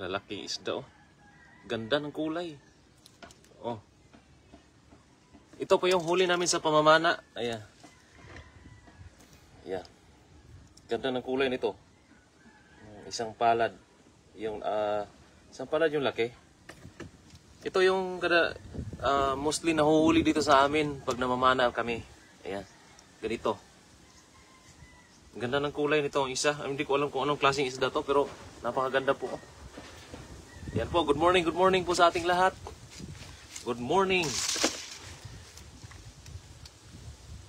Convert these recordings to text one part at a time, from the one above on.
lalaking isda oh. Ganda ng kulay. Oh. Ito po yung huli namin sa pamamana. Ayan. Ayan. Ganda ng kulay nito. Isang palad. Isang palad yung laki. Ito yung mostly nahuhuli dito sa amin pag namamana kami. Ayan. Ganito. Ganda ng kulay nito ang isa. Hindi ko alam kung anong klaseng isda to pero napakaganda po. Yan po. Good morning po sa ating lahat. Good morning.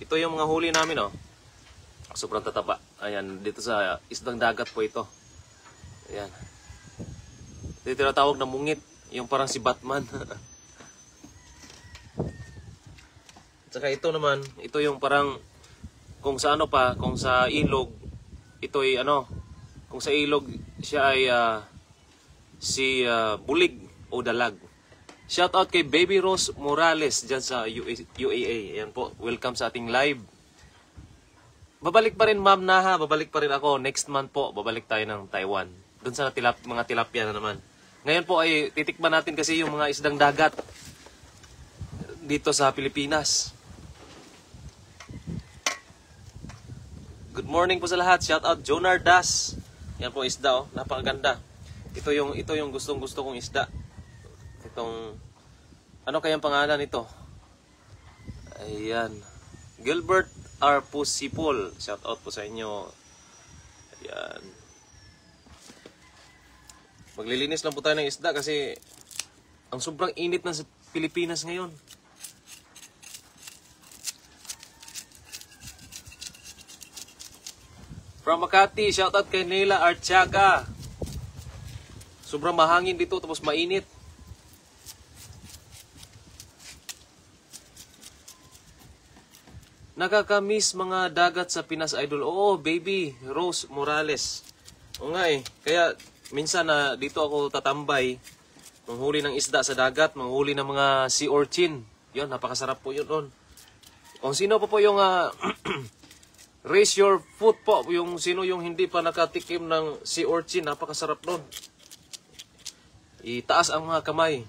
Ito yung mga huli namin oh. Sobrang tataba. Ayan, dito sa isdang dagat po ito. Ayan. Ito tinatawag na mungit. Yung parang si Batman. Tsaka ito naman, ito yung parang kung sa ano pa, kung sa ilog, ito ay ano, kung sa ilog siya ay si bulig o dalag. Shout out kay Baby Rose Morales dyan sa UAE. Ayan po, welcome sa ating live. Babalik pa rin Ma'am Naha, babalik pa rin ako. Next month po, babalik tayo ng Taiwan. Doon sa mga tilapia na naman. Ngayon po ay titikman natin kasi yung mga isdang dagat dito sa Pilipinas. Good morning po sa lahat. Shout out Jonar Das. Yan po isda oh, napakaganda. Ito yung gustong-gusto kong isda. Itong ano kayang pangalan nito? Ayan. Gilbert R. Pusipol. Shout out po sa inyo. Ayan. Maglilinis lang po tayo ng isda kasi ang sobrang init na sa Pilipinas ngayon. From Makati, shout out kay Nela Archaga. Sobrang mahangin dito tapos mainit. Nakakamiss mga dagat sa Pinas Idol. Oo, Baby Rose Morales. Oo nga eh. Kaya minsan na dito ako tatambay, manghuli ng isda sa dagat, manghuli ng mga sea urchin. Yun, napakasarap po yun doon. Kung sino po yung raise your foot po, yung sino yung hindi pa nakatikim ng sea urchin, napakasarap doon. Itaas ang mga kamay.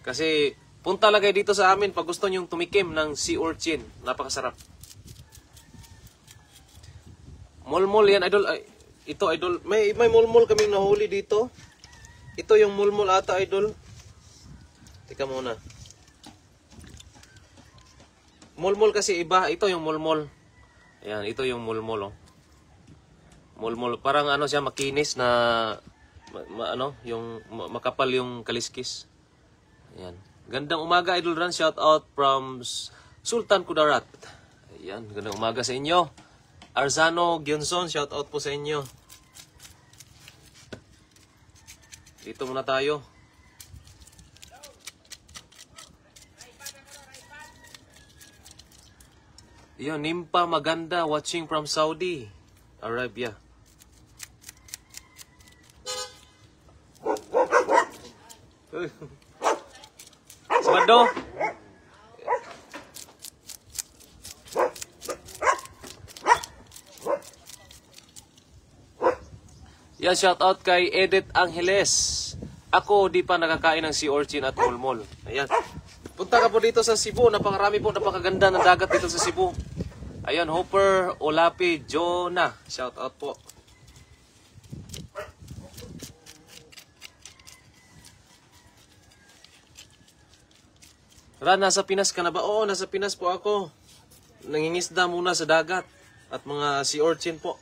Kasi punta lang kayo dito sa amin pag gusto nyong tumikim ng sea urchin. Napakasarap. Mulmul yan, idol. Ay, ito, idol. May mulmul kaming nahuli dito. Ito yung mulmul ata, idol. Teka muna. Mulmul kasi iba. Ito yung mulmul. Ayan, ito yung mulmul. Oh. Mulmul. Parang ano siya, makinis na yung makapal yung kaliskis. Ayan. Gandang umaga, Idol Ran. Shout out from Sultan Kudarat. Ayan, gandang umaga sa inyo. Arzano Gyonson, shout out po sa inyo. Dito muna tayo. Ayan, Nimpa Maganda watching from Saudi Arabia. Sabado. Yan, shout out kay Edith Angeles. Ako di pa nakakain ng sea urchin at mulmol. Ayan. Punta ka po dito sa Cebu. Napakarami po, napakaganda ng dagat dito sa Cebu. Ayan, Hopper Olapi Jonah. Shout out po. Ran, nasa Pinas ka na ba? Oo, nasa Pinas po ako. Nangingisda muna sa dagat. At mga sea urchin po.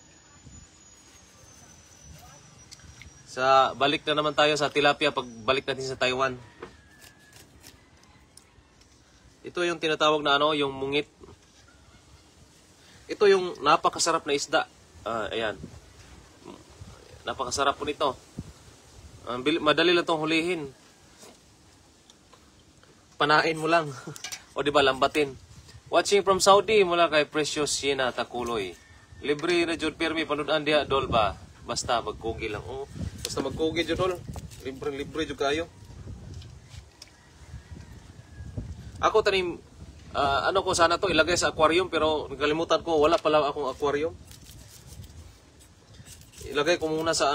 Balik na naman tayo sa tilapia pag balik natin sa Taiwan. Ito yung tinatawag na yung mungit. Ito yung napakasarap na isda. Ayan. Napakasarap po nito. Madali lang itong hulihin. Panain mo lang. O di ba, lambatin. Watching from Saudi mula kay Precious Siena Takuloy. Libre na jud pirmi panudan diha dol ba. Basta magkugi lang. Oh, basta magkugi jud dol. Libre jud kayo. Ako tanim ko sana to ilagay sa aquarium pero nagkalimutan ko wala pala akong aquarium. Ilagay ko muna sa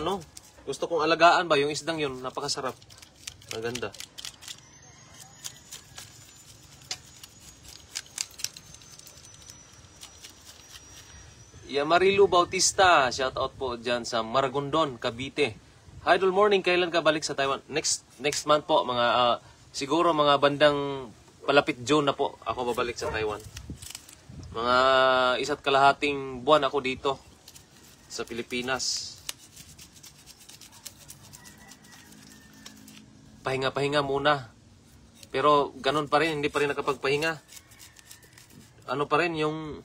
Gusto kong alagaan ba yung isdang yun. Napakasarap. Maganda. Marilu Bautista, shout out po dyan sa Maragondon, Cavite. Idol morning, kailan ka balik sa Taiwan? Next month po, mga siguro mga bandang palapit June na po ako babalik sa Taiwan. Mga 1.5 buwan ako dito sa Pilipinas. Pahinga-pahinga muna. Pero ganun pa rin, hindi pa rin nakapagpahinga. Ano pa rin yung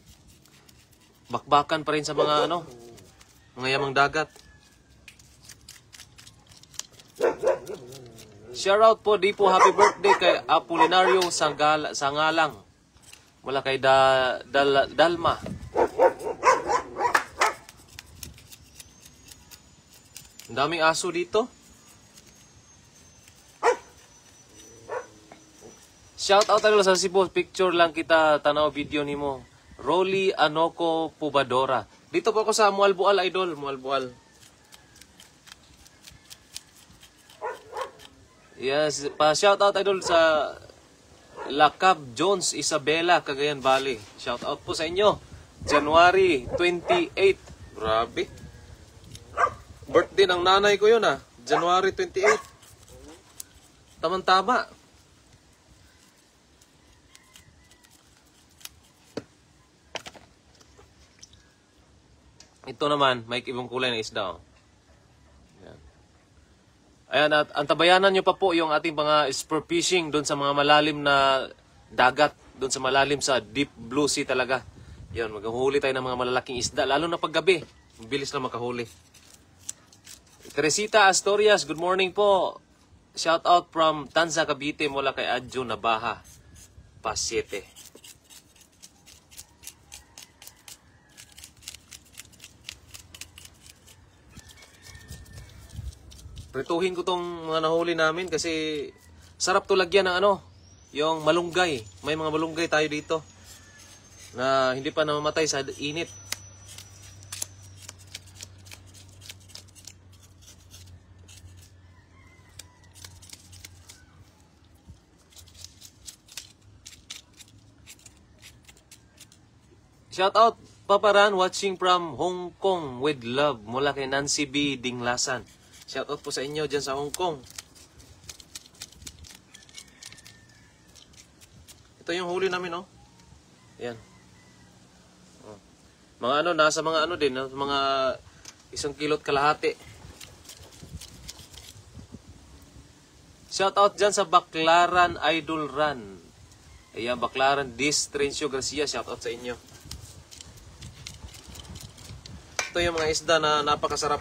bakbakan pa rin sa mga mga yamang dagat. Shout out po, di po happy birthday kay Apolinario Sangalang. Mula kay Dalma. Ang daming aso dito. Shout out sa Cebu, picture lang kita, tanaw video nimo. Rolly Anoco Pubadora. Dito po ako sa Mualbual, idol. Mualbual. Yes, pa-shout out idol sa Lacab Jones, Isabela, Cagayan Valley. Shout out po sa inyo. January 28. Grabe. Birthday ng nanay ko yun January 28. Tama-tama. Ito naman, may ibang kulay na isda. Ayan. Ayan, at antabayanan nyo pa po yung ating mga spear fishing doon sa mga malalim na dagat, doon sa malalim sa deep blue sea talaga. Yan, maghuli tayo ng mga malalaking isda, lalo na paggabi. Mabilis na makahuli. Teresita Astorias, good morning po. Shout out from Tanza, Cavite, mula kay Adjo Nabaha, Pasete. Prituhin ko tong mga nahuli namin kasi sarap to lagyan ng yung malunggay. May mga malunggay tayo dito na hindi pa namamatay sa init. Shout out Papa Ran, watching from Hong Kong with love, mula kay Nancy B. Dinglasan. Shout out po sa inyo dyan sa Hong Kong. Ito yung huli namin, Yan. Mga nasa mga din, mga 1 kilot kalahati. Shout out dyan sa Baclaran Idol Run. Ayan, Baclaran Distrencio Garcia, shout out sa inyo. Ito yung mga isda na napakasarap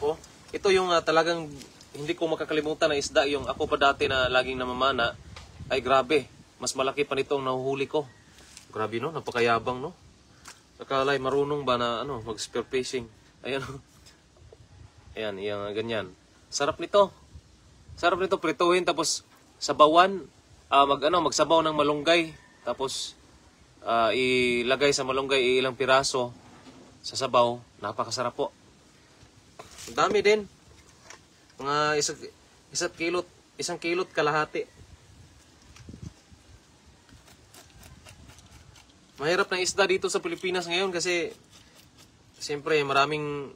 Ito yung talagang hindi ko makakalimutan na isda. Yung ako pa dati na laging namamana. Ay grabe, mas malaki pa nitong nahuhuli ko. Grabe napakayabang Nakalay marunong ba na mag-spear fishing. Ayan Ayan, yung ganyan. Sarap nito. Sarap nito prituhin tapos sabawan. Magsabaw ng malunggay. Tapos ilagay sa malunggay ilang piraso sa sabaw. Napakasarap po. Ang dami din. Mga 1 kilot kalahati. Mahirap na isda dito sa Pilipinas ngayon kasi siyempre maraming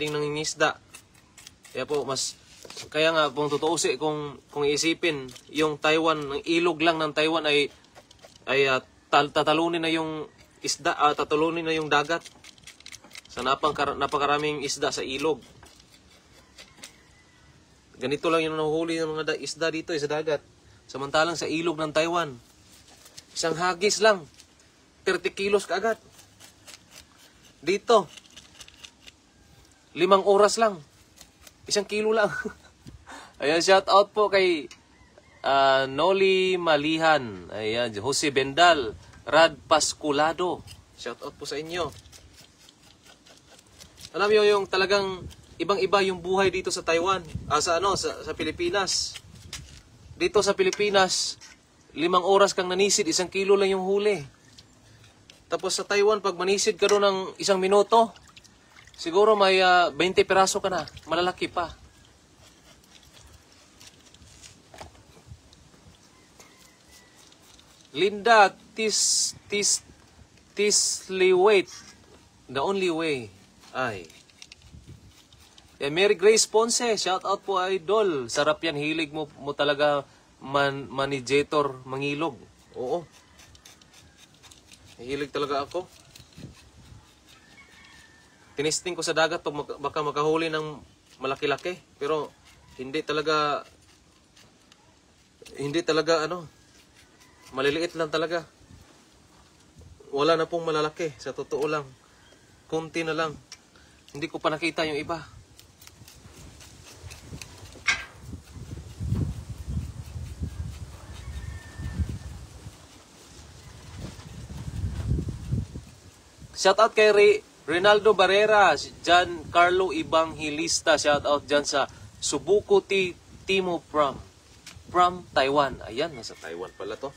ding nangingisda. Kaya nga kung tutuusin kung iisipin yung Taiwan, ang ilog lang ng Taiwan ay tatalunin na yung isda, tatalunin na yung dagat. Sa napakaraming isda sa ilog. Ganito lang yung nahuhuli ng mga isda dito sa dagat. Samantalang sa ilog ng Taiwan, isang hagis lang, 30 kilos kaagad. Dito, 5 oras lang, 1 kilo lang. Ayan, shout out po kay Noli Malihan. Ayan, Jose Bendal, Rad Pasculado. Shout out po sa inyo. Alam niyo yung talagang ibang-iba yung buhay dito sa Taiwan, sa Pilipinas. Dito sa Pilipinas, 5 oras kang nanisid, 1 kilo lang yung huli. Tapos sa Taiwan, pag manisid ka doon ng 1 minuto, siguro may 20 piraso ka na, malalaki pa. Linda Tisliwait. The only way. Ay. Mary Grace Ponce, shout out po idol. Sarap yan, hilig mo talaga manigator, mangilog. Oo. Hilig talaga ako. Tinisting ko sa dagat to, baka makahuli ng malaki-laki. Pero hindi talaga ano, maliliit lang talaga. Wala na pong malalaki, sa totoo lang. Kunti na lang. Hindi ko pa nakita yung iba. Shout out kay Rinaldo Barrera, John Carlo Evangelista, shout out dyan sa Subuco Timo from Taiwan. Ayan, nasa Taiwan pala to.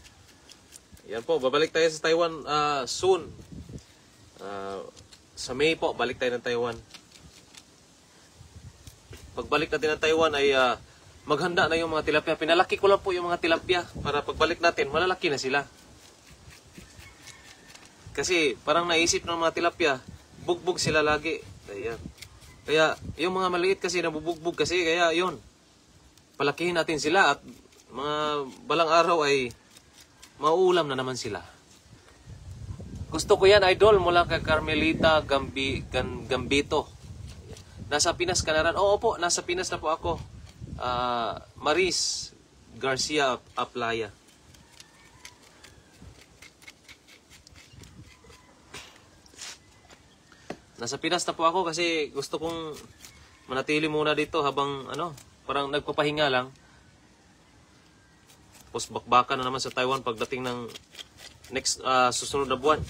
Ayan po, babalik tayo sa Taiwan soon. Sa May po, balik tayo ng Taiwan. Pagbalik natin ng Taiwan ay maghanda na yung mga tilapia. Pinalaki ko lang po yung mga tilapia para pagbalik natin, malalaki na sila. Kasi parang naisip ng mga tilapia, bugbog sila lagi. Ayan. Kaya yung mga maliit kasi nabubugbog kasi, kaya yun. Palakihin natin sila at mga balang araw ay mauulam na naman sila. Gusto ko yan, idol, mula kay Carmelita Gambito. Nasa Pinas ka na rin? Oo po, nasa Pinas na po ako. Maris Garcia Aplaya. Nasa Pinas na po ako kasi gusto kong manatili muna dito habang parang nagpapahinga lang. Tapos bakbakan na naman sa Taiwan pagdating ng next susunod na buwan.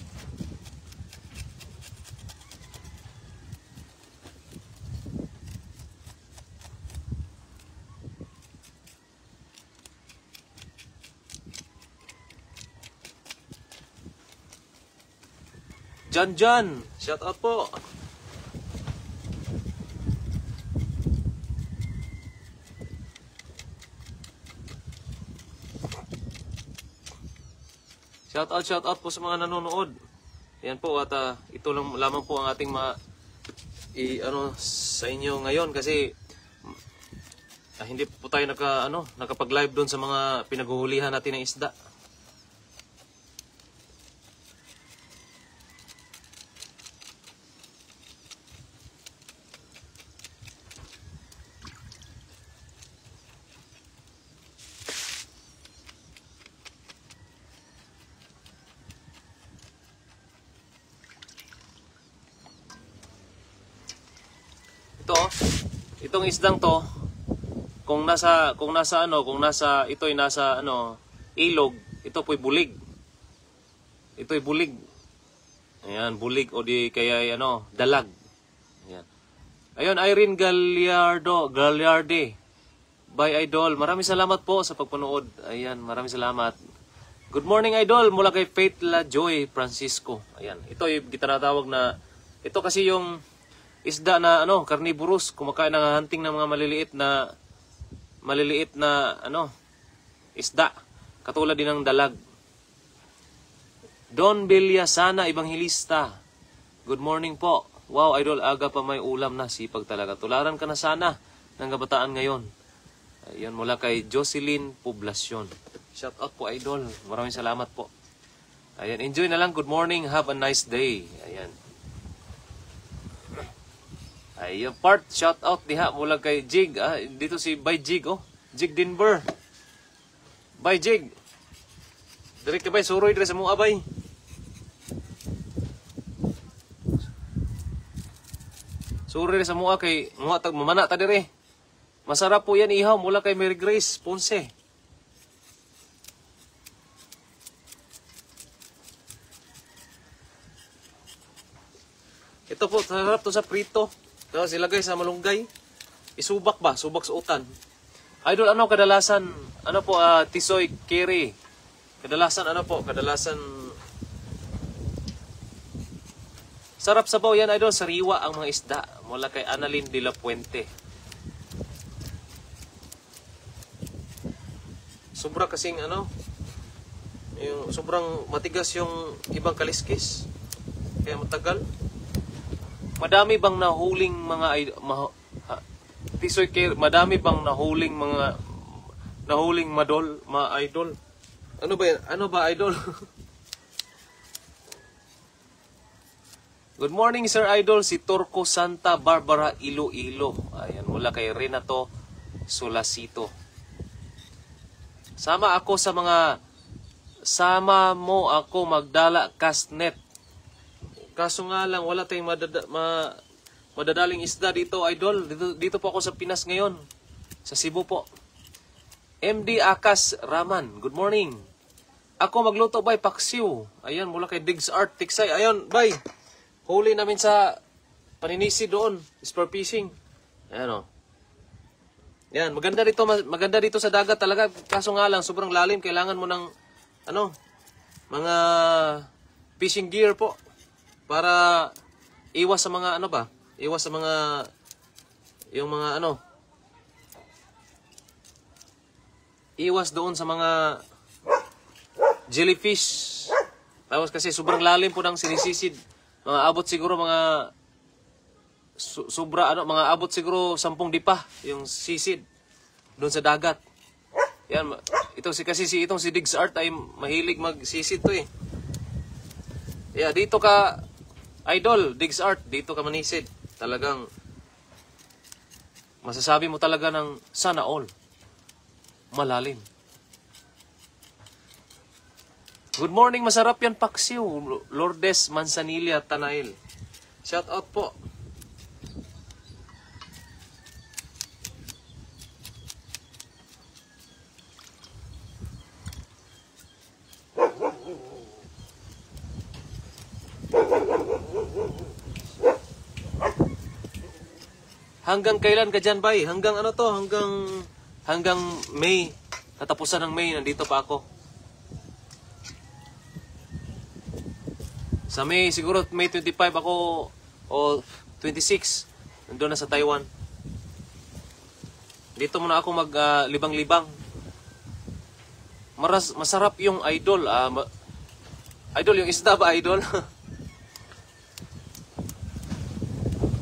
Jan, shout out po. Shout out po sa mga nanonood. Yan po at ito lang lamang po ang ating sa inyo ngayon kasi hindi po tayo nakapag-live doon sa mga pinaghuhulihan natin ng isda. Itong isdang to, kung nasa ilog, ito po'y bulig. Ito'y bulig. Ayan, bulig o di kaya dalag. Ayan. Ayun, Irene Gagliarde. Bye idol. Maraming salamat po sa pagpanood. Ayan, maraming salamat. Good morning idol mula kay Faith La Joy Francisco. Ayan, ito yung tinatawag na ito kasi yung isda na carnivorous, kumakain ng hunting ng mga maliliit na isda, katulad din ng dalag. Don Villasana Evangelista, good morning po. Wow idol, aga pa may ulam na, sipag talaga. Tularan ka na sana ng kabataan ngayon. Ayun, mula kay Jocelyn Poblacion. Shout out po idol, maraming salamat po. Ayan, enjoy na lang, good morning, have a nice day. Ayan. Ay, part shout out diha mula kay Jig. Dito si Bay Jig Jig Denver. Bay Jig. Direk ka bay suroy dire sa mga bay. Suroy sa mga kay mga tag mamana ta dire. Masarap po yan ihaw mula kay Mary Grace Ponce. Ito po, sarap to sa prito. Tapos ilagay sa malunggay. Isubak ba? Subak sa utan. Idol, kadalasan, Tisoy Kiri. Kadalasan, sarap sabaw yan, idol, sariwa ang mga isda. Mula kay Annalyn de la Puente. Sobra kasing, Yung sobrang matigas yung ibang kaliskis. Kaya matagal. Madami bang nahuling mga Tisoy Care, madami bang nahuling idol? Ano ba yan? Ano ba idol? Good morning Sir Idol, si Turco Santa Barbara Iloilo. Ayan, mula kay Renato Solasito. Sama mo ako magdala castnet. Kaso nga lang, wala tayong madadaling isda dito, idol. Dito po ako sa Pinas ngayon. Sa Cebu po. MD Akas Raman, good morning. Ako magluto bay, paksiw. Ayan, mula kay Diggs Art, Tiksay. Ayan, bay. Huli namin sa paninisi doon. Spur fishing. Ayan o. Yan, maganda dito sa dagat talaga. Kaso nga lang, sobrang lalim. Kailangan mo ng, mga fishing gear po. Para iwas sa mga, iwas sa mga, iwas doon sa mga jellyfish. Tapos kasi sobrang lalim po ng sinisisid. Mga abot siguro mga abot siguro 10 dipa yung sisid doon sa dagat. Yan, itong si Diggs Art ay mahilig magsisid to eh. Yeah, dito ka idol, Diggs Art, dito ka manisid. Talagang masasabi mo talaga ng sana all. Malalim. Good morning, masarap yan paksiw. Lourdes Manzanilla, Tanail. Shout out po. Hanggang kailan ka dyan, bay? Hanggang hanggang May. Katapusan ng May, nandito pa ako. Sa May, siguro May 25 ako o 26. Nandun na sa Taiwan. Dito muna ako maglibang-libang. Masarap yung idol. Idol, yung isda ba, idol?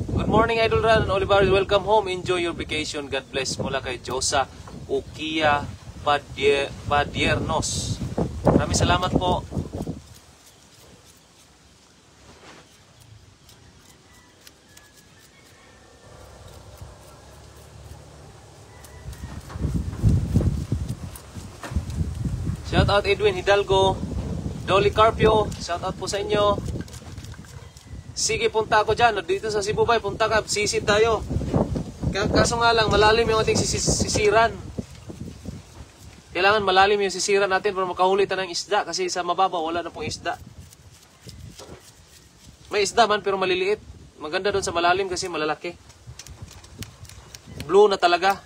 Good morning, Idol Ran. Oliver, welcome home. Enjoy your vacation. God bless. Mula kay Josa Ukia Padiernos. Maraming salamat po. Shout out Edwin Hidalgo, Dolly Carpio, shout out po sa inyo. Sige, punta ako dyan. Dito sa Cebu bay, punta ka, sisid tayo. Kaso nga lang, malalim yung ating sisiran. Kailangan malalim yung sisiran natin para makahuli tayo ng isda. Kasi sa mababaw, wala na pong isda. May isda man, pero maliliit. Maganda doon sa malalim kasi malalaki. Blue na talaga.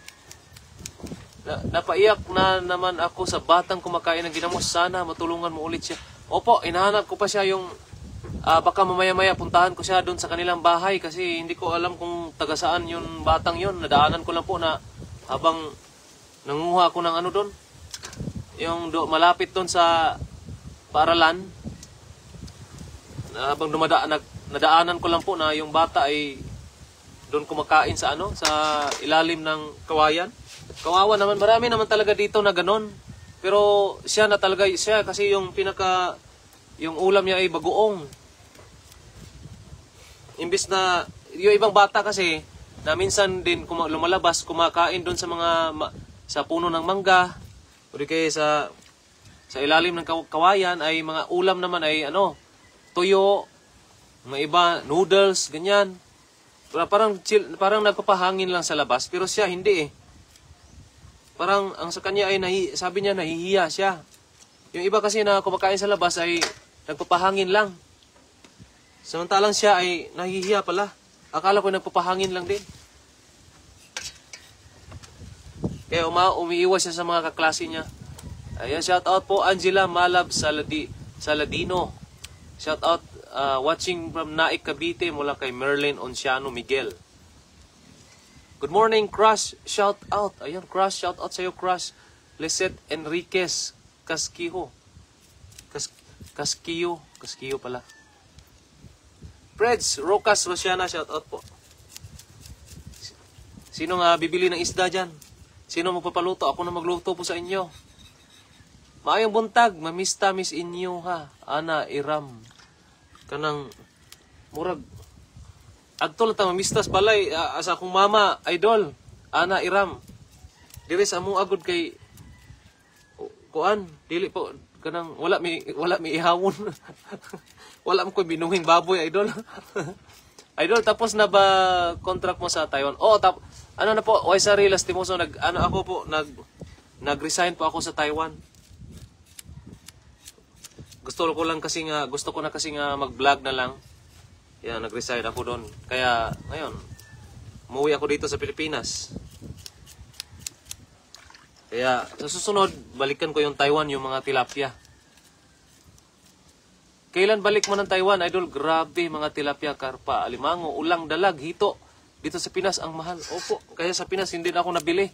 Napaiyak na naman ako sa batang kumakain ng ginamos. Sana matulungan mo ulit siya. Opo, inahanap ko pa siya yung baka mamaya-maya puntahan ko siya doon sa kanilang bahay kasi hindi ko alam kung taga saan yung batang yun. Nadaanan ko lang po na habang nanguha ako ng doon. Yung malapit doon sa paaralan. Habang nadaanan ko lang po na yung bata ay doon kumakain sa sa ilalim ng kawayan. Kawawa naman, marami naman talaga dito na ganon. Pero siya na talaga, siya kasi yung yung ulam niya ay bagoong. Imbis na, yung ibang bata kasi, na minsan din lumalabas, kumakain doon sa puno ng mangga, o di kaya sa ilalim ng kawayan, ay mga ulam naman ay tuyo, mga iba, noodles, ganyan. Parang nagpapahangin lang sa labas, pero siya hindi eh. Parang ang sa kanya ay sabi niya nahihiya siya. Yung iba kasi na kumakain sa labas ay nagpapahangin lang. Samantalang siya ay nahihiya pala. Akala ko nagpapahangin lang din. Kaya umiiwas siya sa mga kaklase niya. Ayan, shout out po Angela Malab Saladino. Shout out watching from Naik, Cavite mula kay Merlin Onciano Miguel. Good morning, Crush. Shout out. Ayun, Crush. Shout out sa'yo, Crush. Lisette Enriquez Casquijo. Casquillo pala. Freds, Rocas, Rosiana, shout out po. Sino nga bibili ng isda dyan? Sino magpapaluto? Ako na magluto po sa inyo. Maayong buntag, mamista miss inyo ha. Ana, Iram. Kanang, murag, agtol ta mamistas balay, asa akong mama, idol. Ana, Iram. Diri sa among agod kay, kuan, dili po, kanang, wala mi ihawon. Wala mo ko binuhing baboy, idol. Idol, tapos na ba contract mo sa Taiwan? Oh, ano na po, Waisari Lastimoso, nag-resign po ako sa Taiwan. Gusto ko na kasi nga mag-vlog na lang. Yan, nag-resign ako doon. Kaya, ngayon, umuwi ako dito sa Pilipinas. Kaya, sa susunod, balikan ko yung Taiwan, yung mga tilapia. Kailan balik mo ng Taiwan, idol? Grabe, mga tilapia, karpa, alimango, ulang, dalag, hito. Dito sa Pinas, ang mahal. Opo, kaya sa Pinas, hindi na ako nabili.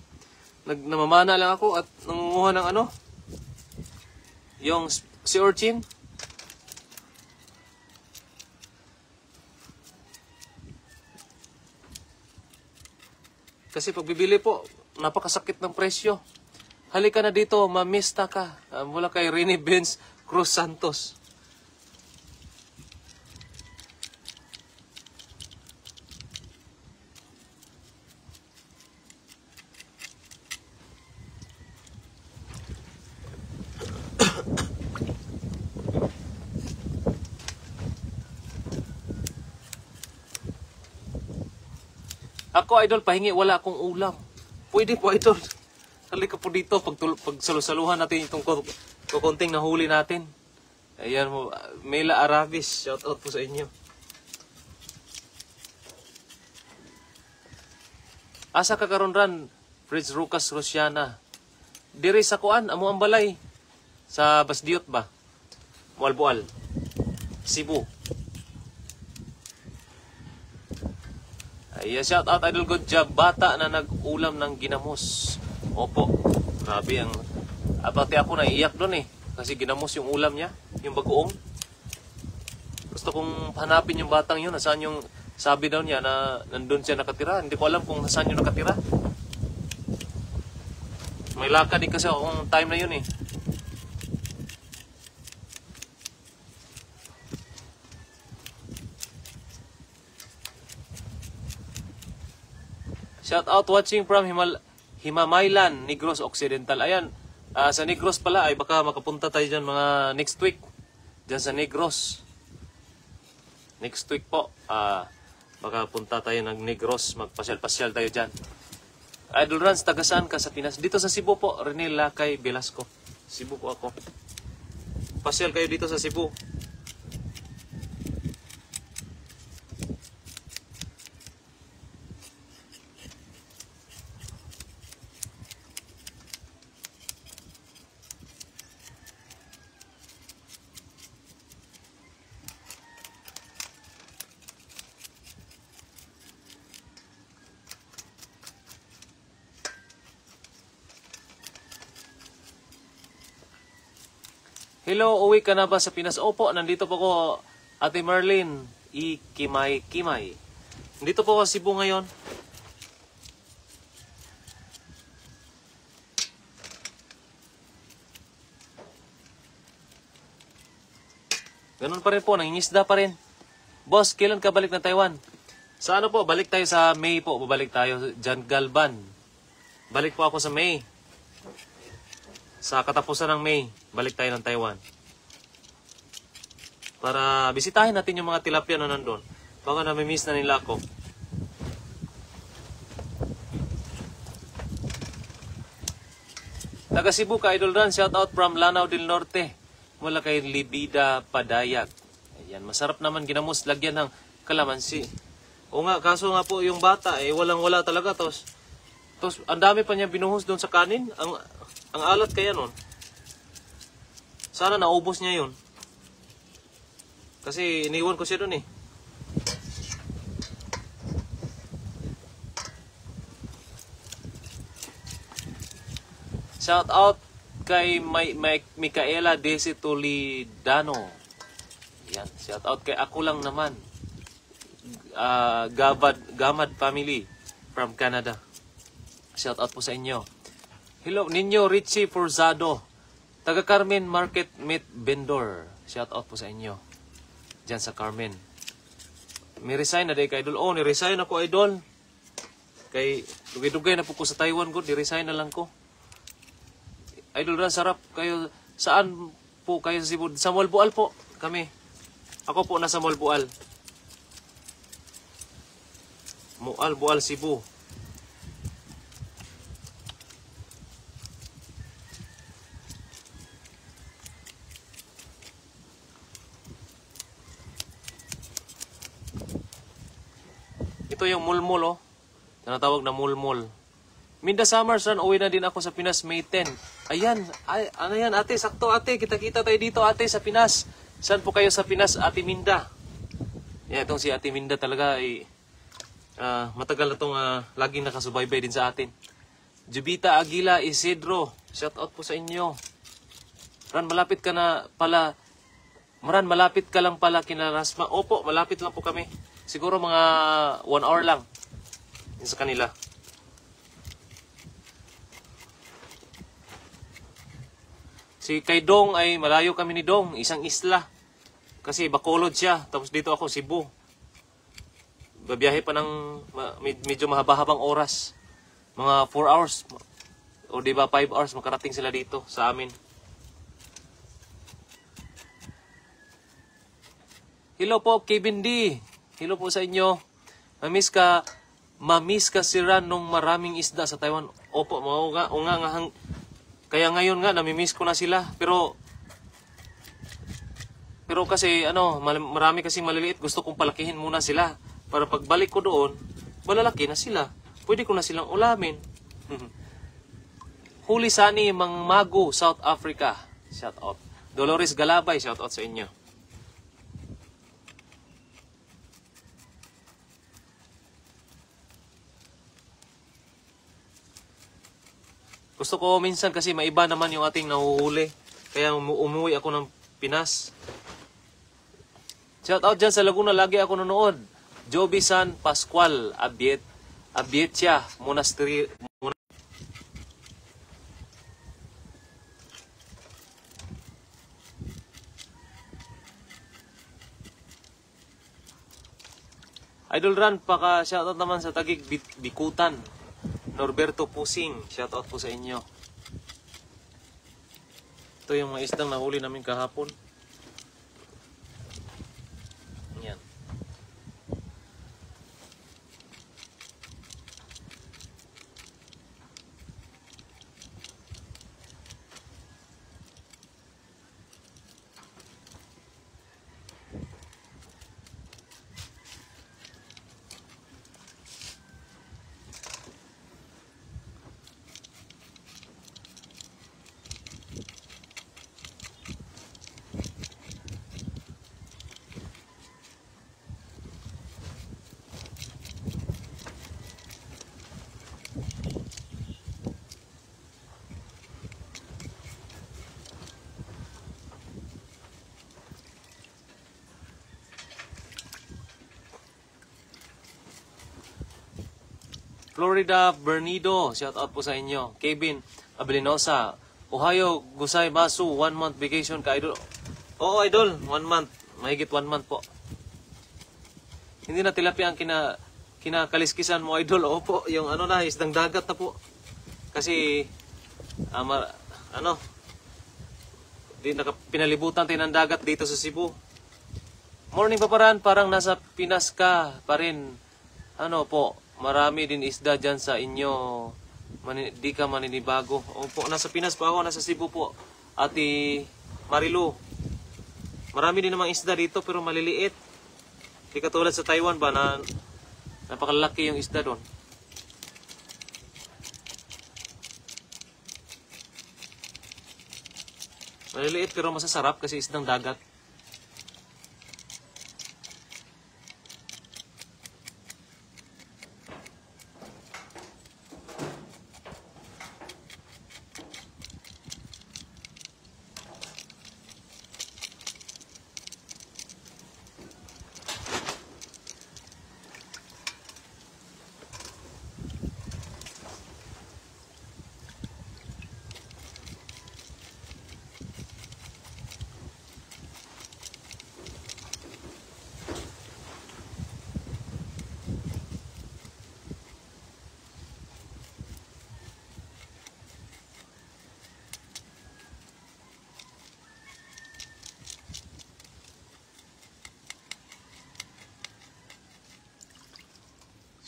Namamana lang ako at nangunguha ng ano? Yung sea urchin. Kasi pagbibili po, napakasakit ng presyo. Halika na dito, mamista ka. Mula kay Rene Benz Cruz Santos. Ako, idol, pahingi, wala akong ulam. Pwede po, idol. Halika po dito, pagsalusaluhan natin itong kukunting nahuli natin. Ayan mo, Mela Arabis, shout out po sa inyo. Asa ka karon ran, Freds Rocas Rosiana. Diri sa kuan, amo ang balay. Sa Basdiot ba? Mualbual. Cebu. Ay, shout out, idol, good job. Bata na nag-ulam ng ginamos. Opo, grabe ang... Pati ako naiiyak doon eh. Kasi ginamos yung ulam niya, yung bagoong. Gusto kong hanapin yung batang yun. Nasaan yung... Sabi daw niya na nandun siya nakatira. Hindi ko alam kung nasaan yung nakatira. May lakad din kasi akong time na yun eh. Shout out watching from Himamaylan, Negros Occidental. Ayan, sa Negros pala ay baka makapunta tayo dyan mga next week. Dyan sa Negros. Next week po, baka punta tayo ng Negros, magpasyal-pasyal tayo dyan. Idol Rans, taga saan ka sa Pinas? Dito sa Cebu po, Rene Lakay Velasco. Cebu po ako. Pasyal kayo dito sa Cebu. Hello, uwi ka na ba sa Pinas? Opo, nandito po ko, Ate Merlin, Kimay. Nandito po ako sa Cebu ngayon. Ganun pa rin po, nangingisda pa rin. Boss, kailan ka balik ng Taiwan? Sa ano po, balik tayo sa May po. Babalik tayo, Jan Galban. Balik po ako sa May. Sa katapusan ng May, balik tayo ng Taiwan. Para bisitahin natin yung mga tilapia na nandun. Baka namimiss na nila ako. Taga Cebu ka, Idol Ran. Shout out from Lanao del Norte. Mula kay Libida Padayag. Ayan, masarap naman ginamos. Lagyan ng kalamansi. O nga, kaso nga po yung bata, walang-wala talaga. Tapos, ang dami pa niya binuhos doon sa kanin. Ang alat kaya nun. Sana naubos niya yun. Kasi iniwan ko siya dun eh. Shout out kay Micaela Desi Toledano. Yan, shout out kay ako lang naman. Gamad family from Canada. Shout out po sa inyo. Hello, Ninyo Richie Forzado. Taga Carmen Market Meat Vendor. Shout out po sa inyo. Diyan sa Carmen. May resign na day ka, idol. Oh, ni-resign ako, idol. Kay dugay-dugay na po ko sa Taiwan ko. Ni-resign na lang ko. Idol, ran sarap kayo. Saan po kayo sa Cebu? Sa Malbual po kami. Ako po nasa Malbual. Malbual, Cebu. Ito yung mulmul, oh. Tinatawag na mulmul. Minda Summers, ran, uwi na din ako sa Pinas May 10. Ayan, ano yan, ate, sakto ate. Kita-kita tayo dito, ate, sa Pinas. Saan po kayo sa Pinas, Ate Minda? Yan, itong si Ate Minda talaga ay matagal na itong laging nakasubaybay din sa atin. Jubita Aguila Isidro, shout out po sa inyo. Ran, malapit ka na pala. Maran, malapit ka lang pala kina Rasma. Opo, malapit lang po kami. Siguro mga 1 hour lang sa kanila. Si kay Dong ay malayo kami ni Dong, isang isla. Kasi Bacolod siya, tapos dito ako Cebu. Babiyahe pa ng medyo mahaba-habang oras. Mga 4 hours o di ba 5 hours makarating sila dito sa amin. Hello po, Kevin D. Hello po sa inyo. Mamiss ka si Ran nung maraming isda sa Taiwan. Opo, kaya ngayon nga namimiss ko na sila. Pero kasi marami kasing maliliit. Gusto kong palakihin muna sila para pagbalik ko doon, malalaki na sila. Pwede ko na silang ulamin. Huli Sani Mangmago, South Africa. Shout out. Dolores Galabay, shout out sa inyo. Gusto ko minsan kasi maiba naman yung ating nahuhuli. Kaya umuwi ako ng Pinas. Shout out dyan sa Laguna. Lagi ako nanood. Joby San Pascual. Abietia. Monastery. Idol Ran, shout out naman sa Tagig Bikutan. Norberto Pusing, shout out po sa inyo. Ito yung mga isdang nahuli namin kahapon. Yan. Florida Bernido, shout out po sa inyo. Kevin Abilinosa, Ohio Gusay Basu, 1 month vacation ka, idol. Oo, idol, 1 month. Mahigit 1 month po. Hindi na tilapia ang kinakaliskisan mo, idol. Opo, yung isdang dagat na po. Kasi, pinalibutan tayo ng dagat dito sa Cebu. Morning paparan, parang nasa Pinas ka pa rin. Marami din isda dyan sa inyo. Di ka maninibago. Opo, nasa Pinas pa ako, nasa Cebu po. Ate Marilu. Marami din namang isda dito pero maliliit. Di katulad sa Taiwan ba na napakalaki yung isda doon. Maliliit pero masasarap kasi isdang dagat.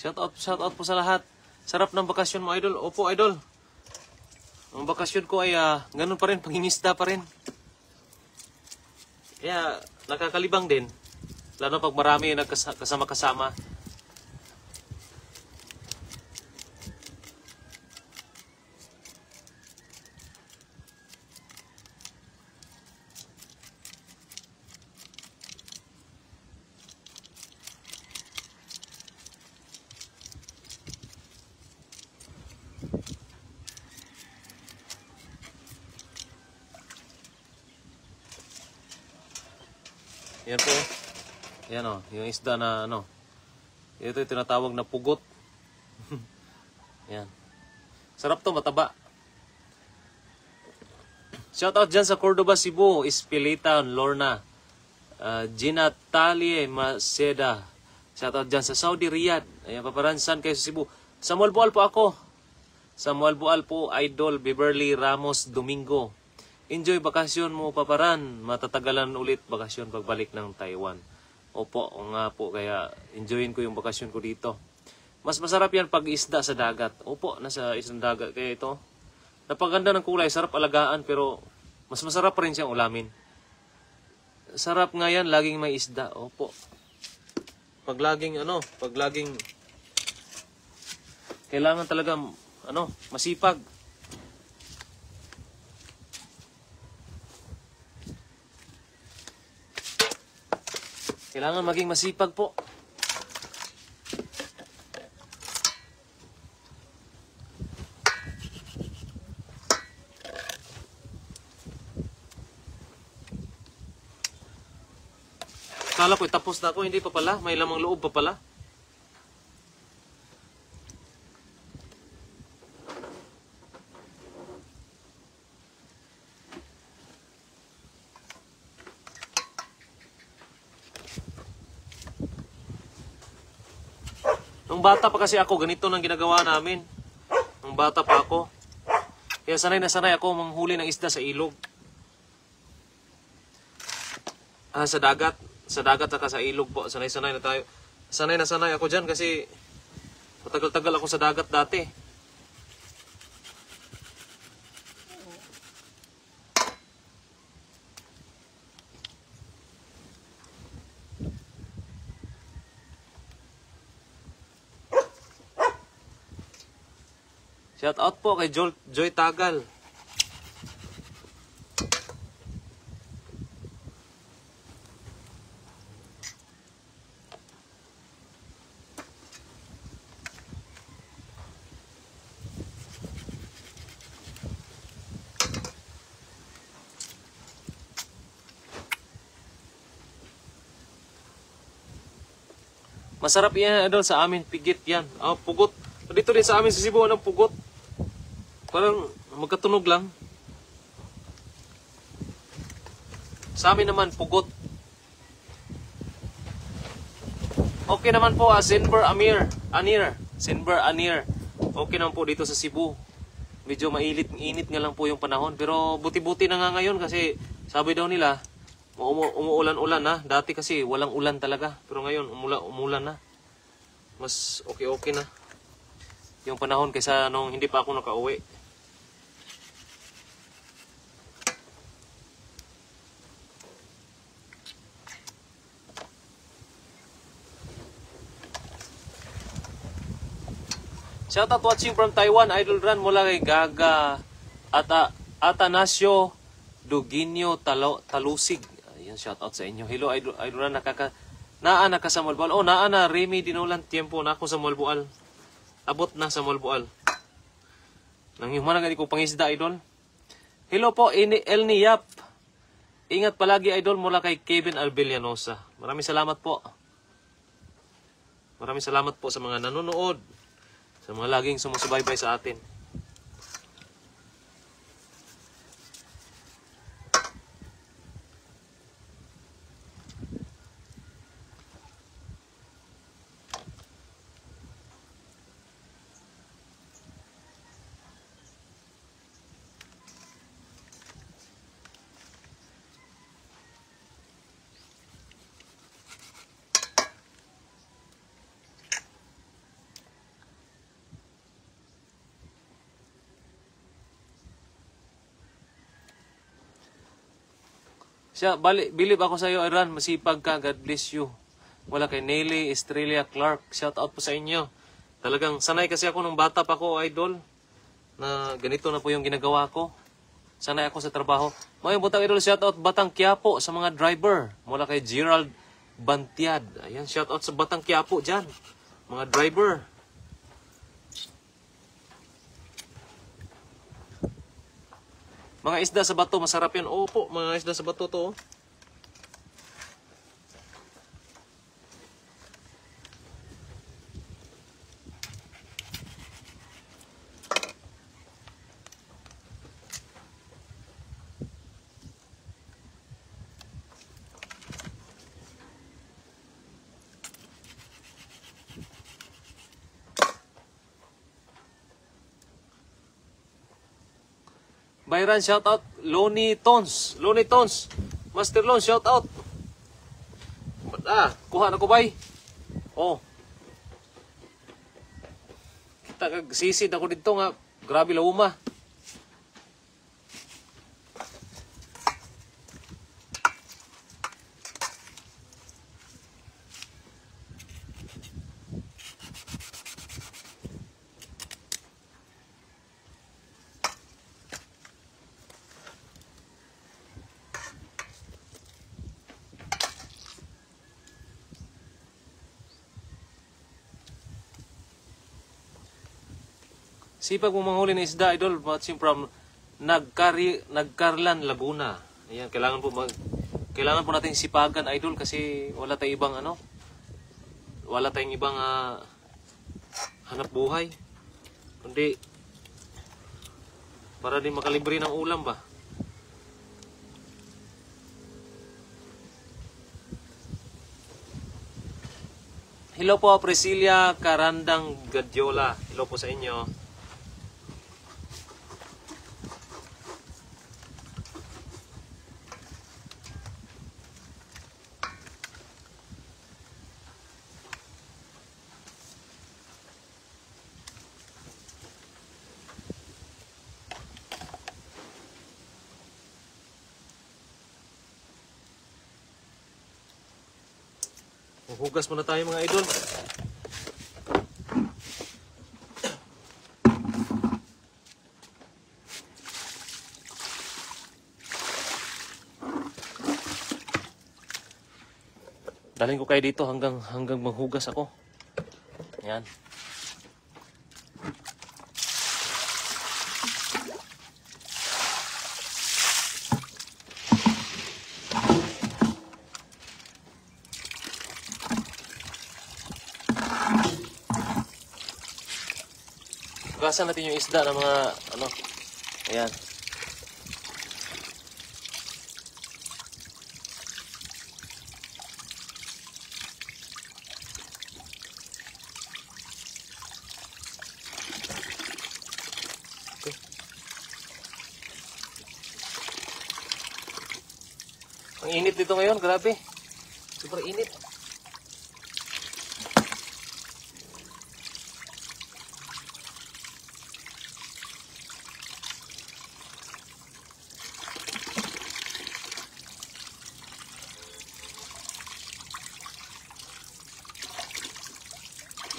Shout out po sa lahat. Sarap ng bakasyon mo, idol. Opo, idol. Ang bakasyon ko ay ganun pa rin, pangingisda pa rin. Kaya nakakalibang din. Lalo pag marami yung kasama-kasama. Yan po. Yan o, yung isda na ano. Ito yung tinatawag na pugot. Yan. Sarap to, mataba. Shoutout dyan sa Cordoba, Cebu, Espilita, Lorna, Gina Talie Maceda. Shoutout dyan sa Saudi, Riyadh. Ayan, paparansan kayo sa Cebu. Samuel Bual po ako. Samuel Bual po, Idol, Beverly Ramos Domingo. Enjoy bakasyon mo, paparan. Matatagalan ulit bakasyon pagbalik ng Taiwan. Opo, o nga po, kaya enjoyin ko yung bakasyon ko dito. Mas masarap yan pag isda sa dagat. Opo, nasa isang dagat. Kaya ito, napaganda ng kulay, sarap alagaan, pero mas masarap pa rin siyang ulamin. Sarap nga yan, laging may isda. Opo. Pag laging, kailangan talaga, masipag. Kailangan maging masipag po. Kala ko tapos na ako, hindi pa pala. May lamang loob pa pala. Nung bata pa kasi ako, ganito nang ginagawa namin. Nung bata pa ako. Kaya sanay na sanay ako manghuli ng isda sa ilog. Sa dagat. Sa dagat at sa ilog po. Sanay-sanay na tayo. Sanay na sanay ako dyan kasi matagal-tagal ako sa dagat dati. Shout out po kay Joy Tagal. Masarap yan, idol, sa amin. Pigit yan. Pugot. Dito din sa amin sa Cebu, ng pugot. Parang magkatunog lang. Sa amin naman, pugot. Okay naman po, Sinber Anir. Sinber Anir. Okay naman po dito sa Cebu. Medyo init nga lang po yung panahon. Pero buti-buti na nga ngayon kasi sabi daw nila, umuulan-ulan na. Dati kasi walang ulan talaga. Pero ngayon, umulan na. Mas okay na yung panahon kaysa nung hindi pa ako nakauwi. Shoutout watching from Taiwan, Idol Ran mula kay Gaga Atanasio Duginio Talusig. Ayan, shoutout sa inyo. Hello, Idol Ran, naa na ka sa Malbual. Naa na, Remy Dinolan, tiempo na ako sa Malbual. Abot na sa Malbual. Nang yung managani ko pangisda, Idol. Hello po, El Niyap. Ingat palagi, Idol, mula kay Kevin Albelianosa. Maraming salamat po. Maraming salamat po sa mga nanonood. Sa mga laging sumusubaybay sa atin. Believe ako sa iyo, Iran. Masipag ka. God bless you. Wala kay Nelly Estrella Clark. Shout out po sa inyo. Talagang sanay kasi ako nung bata pa ko, idol. Na ganito na po yung ginagawa ko. Sanay ako sa trabaho. Mga butang idol, shout out Batang Quiapo sa mga driver. Mula kay Gerald Bantiad. Ayan, shout out sa Batang Quiapo dyan. Mga driver. Mga isda sa bato, masarap yan. Opo, mga isda sa bato to. Bayran, shout out. Lonnie Tons. Lonnie Tons. Master Lon, shout out. Kuha na ko bay. Oh. Kita kag sisid ako dito nga. Grabe lauma. Sipag mo manghuli ng isda, idol, watching from Nagkarlan, Laguna. Ayan, kailangan po nating sipagan, idol, kasi wala tayong ibang hanap buhay. Kundi para din makalibre ng ulam ba. Hello po, Priscilla Carandang Gadiola. Hello po sa inyo. Hugas muna tayo mga idol. Dalhin ko kayo dito hanggang maghugas ako. Yan. Hugasan natin yung isda ng mga ayan. Okay. Ang init dito ngayon, grabe. Super init.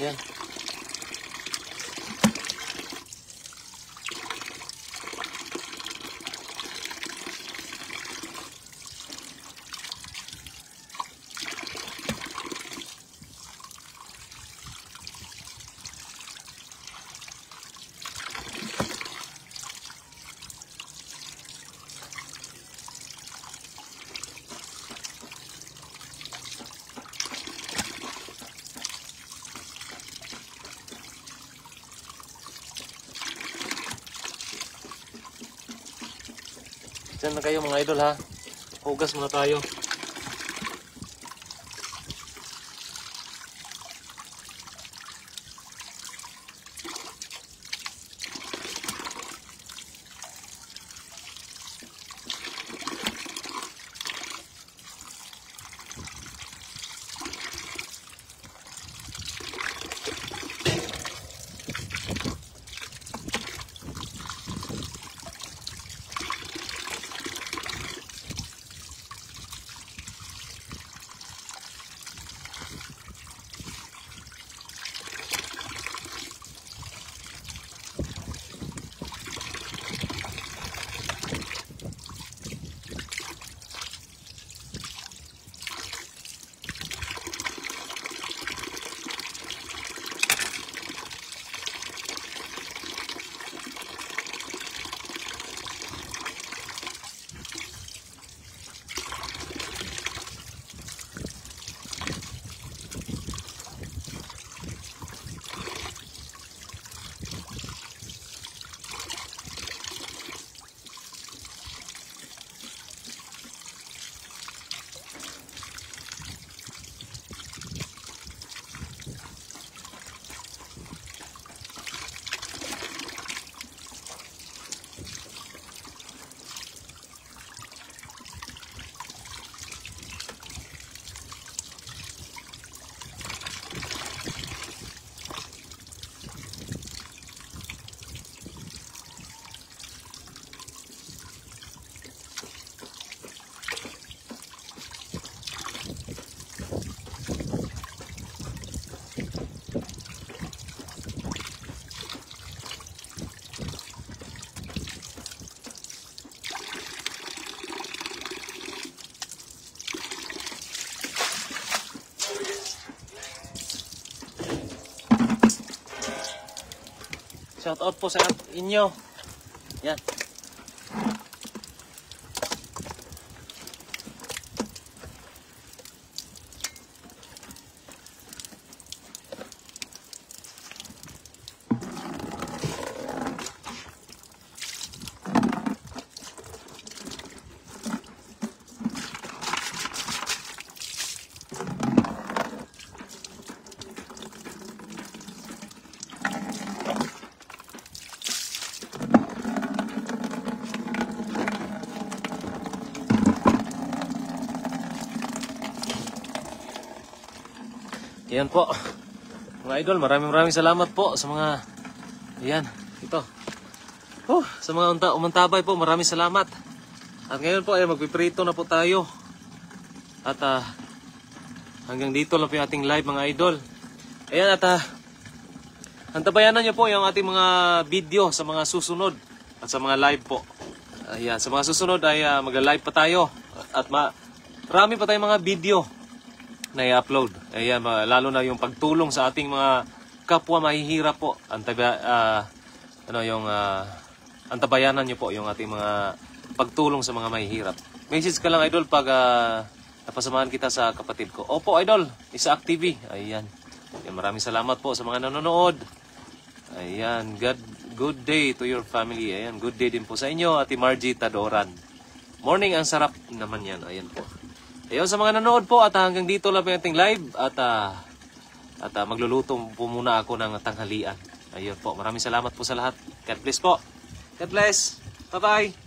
Yan. Diyan na kayo mga idol ha. Hugas muna tayo. Shout out po sa inyo. Yan. Yan po. Mga idol, maraming salamat po sa mga yan, ito. Sa mga umantabay po, maraming salamat. At ngayon po ay magpiprito na po tayo. At hanggang dito lang po yung ating live mga idol. Ayan at antabayanan niyo po yung ating mga video sa mga susunod at sa mga live po. Ayan, sa mga susunod ay mag-live pa tayo at marami pa tayong mga video na i-upload. Ayan, lalo na yung pagtulong sa ating mga kapwa mahihirap po. Antabayanan niyo po yung ating mga pagtulong sa mga mahihirap. Message ka lang idol pag napasamahan kita sa kapatid ko. Opo idol, Isaac TV. Ayan. Ayan, maraming salamat po sa mga nanonood. Ayan, good day to your family. Ayan, good day din po sa inyo, Ate Margie Tadoran. Morning, ang sarap naman yan. Ayan po. Ayun, sa mga nanonood po at hanggang dito lang po yung ating live at magluluto po muna ako ng tanghalian. Ayun po, maraming salamat po sa lahat. God bless po. God bless. Bye-bye.